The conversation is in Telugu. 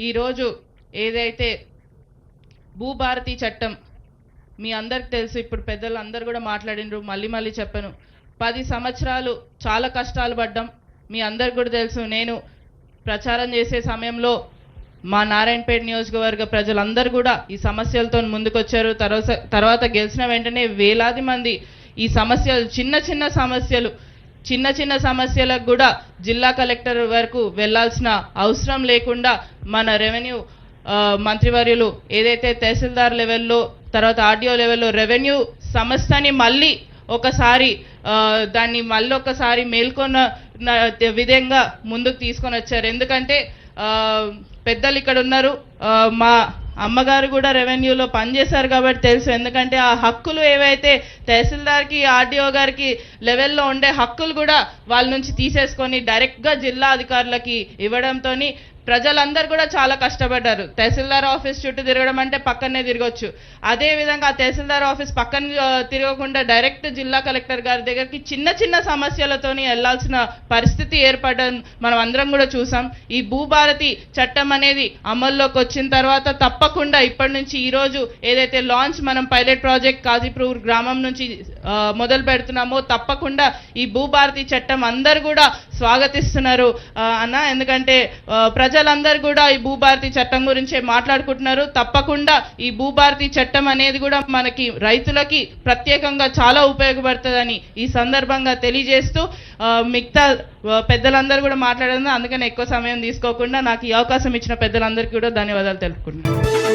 ఈరోజు ఏదైతే భూభారతి చట్టం మీ అందరికి తెలుసు, ఇప్పుడు పెద్దలు అందరు కూడా మాట్లాడినరు, మళ్ళీ చెప్పను. 10 సంవత్సరాలు చాలా కష్టాలు పడ్డాం, మీ అందరికి కూడా తెలుసు. నేను ప్రచారం చేసే సమయంలో మా నారాయణపేట నియోజకవర్గ ప్రజలందరూ కూడా ఈ సమస్యలతో ముందుకొచ్చారు. తర్వాత గెలిచిన వెంటనే వేలాది మంది ఈ సమస్యలు చిన్న సమస్యలకు కూడా జిల్లా కలెక్టర్ వరకు వెళ్లాల్సిన అవసరం లేకుండా మన రెవెన్యూ మంత్రివర్యులు ఏదైతే తహసీల్దార్ లెవెల్లో తర్వాత ఆర్డీఓ లెవెల్లో రెవెన్యూ సంస్థని మళ్ళీ ఒకసారి మేల్కొన్న విధంగా ముందుకు తీసుకొని వచ్చారు. ఎందుకంటే పెద్దలు ఇక్కడ ఉన్నారు, మా అమ్మగారు కూడా రెవెన్యూలో పనిచేశారు కాబట్టి తెలుసు. ఎందుకంటే ఆ హక్కులు ఏవైతే తహసీల్దార్కి ఆర్డీఓ గారికి లెవెల్లో ఉండే హక్కులు కూడా వాళ్ళ నుంచి తీసేసుకొని డైరెక్ట్గా జిల్లా అధికారులకి ఇవ్వడంతో ప్రజలందరూ కూడా చాలా కష్టపడ్డారు. తహసీల్దార్ ఆఫీస్ చుట్టూ తిరగడం అంటే పక్కనే తిరగొచ్చు, అదేవిధంగా ఆ తహసీల్దార్ ఆఫీస్ పక్కన తిరగకుండా డైరెక్ట్ జిల్లా కలెక్టర్ గారి దగ్గరికి చిన్న సమస్యలతోని వెళ్లాల్సిన పరిస్థితి ఏర్పడడం మనం అందరం కూడా చూసాం. ఈ భూభారతి చట్టం అనేది అమల్లోకి వచ్చిన తర్వాత తప్పకుండా ఇప్పటి నుంచి ఈరోజు ఏదైతే లాంచ్ మనం పైలట్ ప్రాజెక్ట్ కాజీపూర్ గ్రామం నుంచి మొదలు పెడుతున్నామో తప్పకుండా ఈ భూభారతి చట్టం అందరు కూడా స్వాగతిస్తున్నారు అన్న. ఎందుకంటే ప్రజలందరూ కూడా ఈ భూభారతి చట్టం గురించే మాట్లాడుకుంటున్నారు. తప్పకుండా ఈ భూభారతి చట్టం అనేది కూడా మనకి రైతులకి ప్రత్యేకంగా చాలా ఉపయోగపడుతుందని ఈ సందర్భంగా తెలియజేస్తూ మిగతా పెద్దలందరూ కూడా మాట్లాడారు. అందుకని ఎక్కువ సమయం తీసుకోకుండా నాకు ఈ అవకాశం ఇచ్చిన పెద్దలందరికీ కూడా ధన్యవాదాలు తెలుపుకుంటున్నాను.